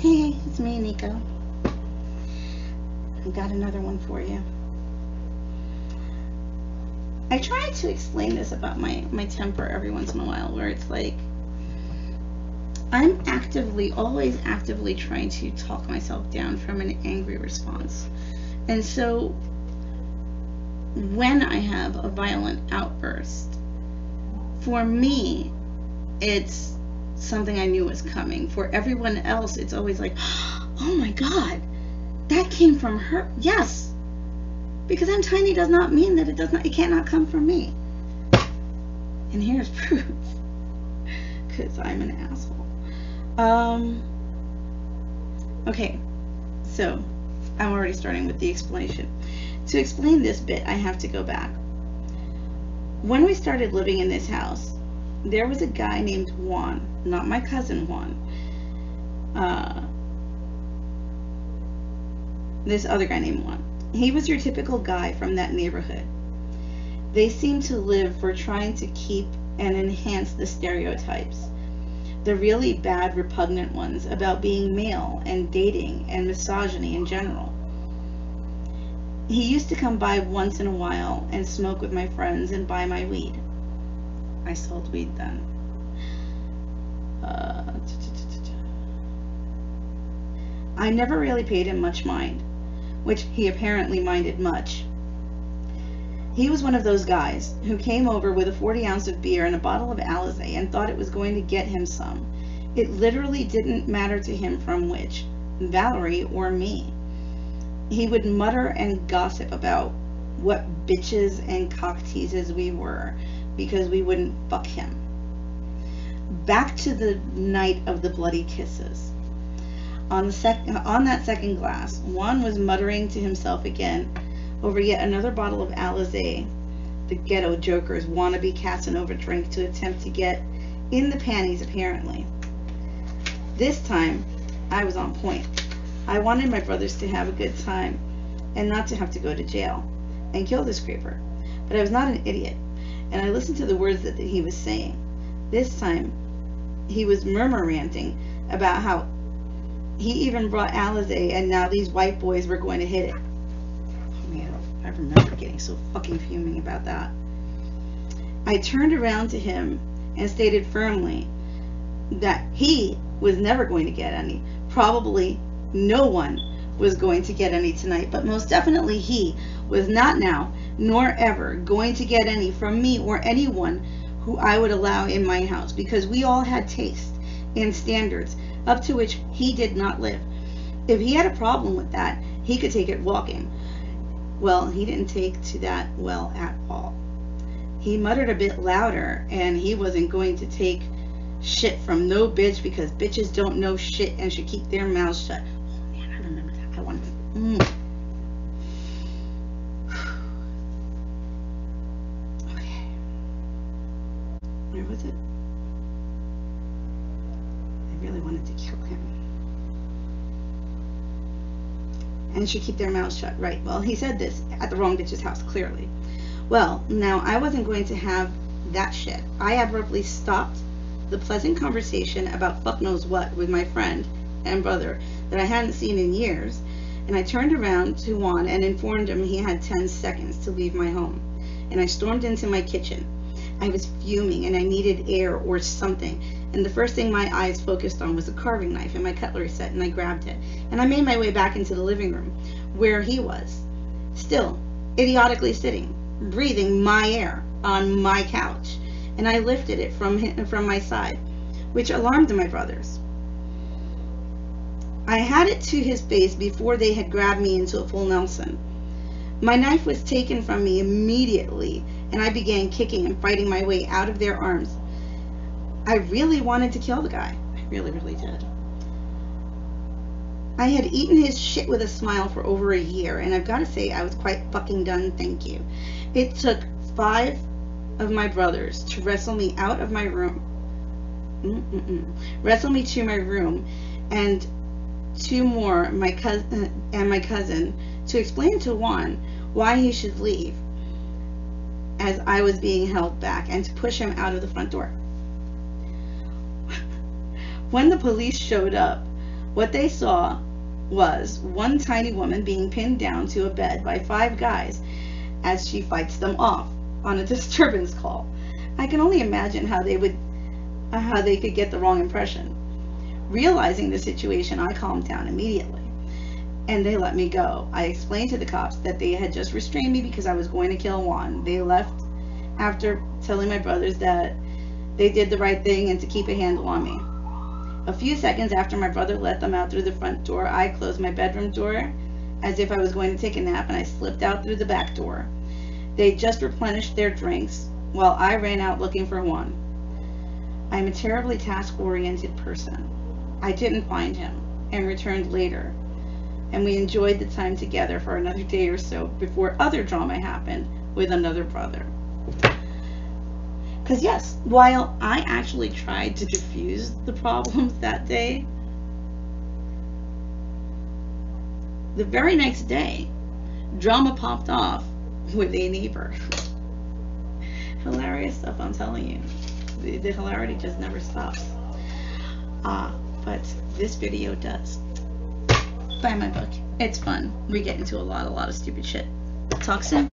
Hey, it's me, Nico. I got another one for you. I try to explain this about my temper every once in a while, where it's like I'm always actively trying to talk myself down from an angry response. And so when I have a violent outburst, for me, it's something I knew was coming. For everyone else, it's always like, oh my God, that came from her. Yes, because I'm tiny does not mean that it cannot come from me. And here's proof, because I'm an asshole. Okay, so I'm already starting with the explanation. To explain this bit, I have to go back. When we started living in this house, there was a guy named Juan, not my cousin Juan. This other guy named Juan. He was your typical guy from that neighborhood. They seemed to live for trying to keep and enhance the stereotypes, the really bad, repugnant ones about being male and dating and misogyny in general. He used to come by once in a while and smoke with my friends and buy my weed. I sold weed then. I never really paid him much mind, which he apparently minded much. He was one of those guys who came over with a 40 ounce of beer and a bottle of Alizé and thought it was going to get him some. It literally didn't matter to him from which, Valerie or me. He would mutter and gossip about what bitches and cock teases we were because we wouldn't fuck him. Back to the night of the bloody kisses. On that second glass, Juan was muttering to himself again over yet another bottle of Alizé, the ghetto joker's wannabe Casanova drink to attempt to get in the panties, apparently. This time, I was on point. I wanted my brothers to have a good time and not to have to go to jail and kill this creeper. But I was not an idiot, and I listened to the words that he was saying. This time, he was murmur-ranting about how he even brought Alizé and now these white boys were going to hit it. Oh man, I remember getting so fucking fuming about that. I turned around to him and stated firmly that he was never going to get any. Probably no one was going to get any tonight, but most definitely he was not now, nor ever, going to get any from me or anyone who I would allow in my house, because we all had taste and standards up to which he did not live. If he had a problem with that, he could take it walking. Well, he didn't take to that well at all. He muttered a bit louder, and he wasn't going to take shit from no bitch because bitches don't know shit and should keep their mouths shut. Oh man, I remember that. I wanted to. Okay. Where was it? I really wanted to kill him. And should keep their mouths shut. Right. Well, he said this at the wrong bitch's house, clearly. Well, now I wasn't going to have that shit. I abruptly stopped the pleasant conversation about fuck knows what with my friend and brother that I hadn't seen in years, and I turned around to Juan and informed him he had 10 seconds to leave my home, and I stormed into my kitchen. I was fuming and I needed air or something, and the first thing my eyes focused on was a carving knife and my cutlery set, and I grabbed it, and I made my way back into the living room where he was, still idiotically sitting, breathing my air on my couch, and I lifted it from my side, which alarmed my brothers. I had it to his face before they had grabbed me into a full Nelson. My knife was taken from me immediately, and I began kicking and fighting my way out of their arms. I really wanted to kill the guy. I really, really did. I had eaten his shit with a smile for over a year, and I've got to say I was quite fucking done, thank you. It took 5 of my brothers to wrestle me out of my room. Wrestle me to my room, and 2 more, my cousin, to explain to Juan why he should leave as I was being held back, and to push him out of the front door. When the police showed up, What they saw was one tiny woman being pinned down to a bed by 5 guys as she fights them off on a disturbance call. I can only imagine how they could get the wrong impression. Realizing the situation, I calmed down immediately, and they let me go. I explained to the cops that they had just restrained me because I was going to kill Juan. They left after telling my brothers that they did the right thing and to keep a handle on me. A few seconds after my brother let them out through the front door, I closed my bedroom door as if I was going to take a nap, and I slipped out through the back door. They just replenished their drinks while I ran out looking for Juan. I am a terribly task-oriented person. I didn't find him and returned later, and we enjoyed the time together for another day or so before other drama happened with another brother. Because yes, while I actually tried to diffuse the problems that day, the very next day, drama popped off with a neighbor. Hilarious stuff, I'm telling you. The hilarity just never stops. But this video does. Buy my book. It's fun. We get into a lot of stupid shit. Talk soon.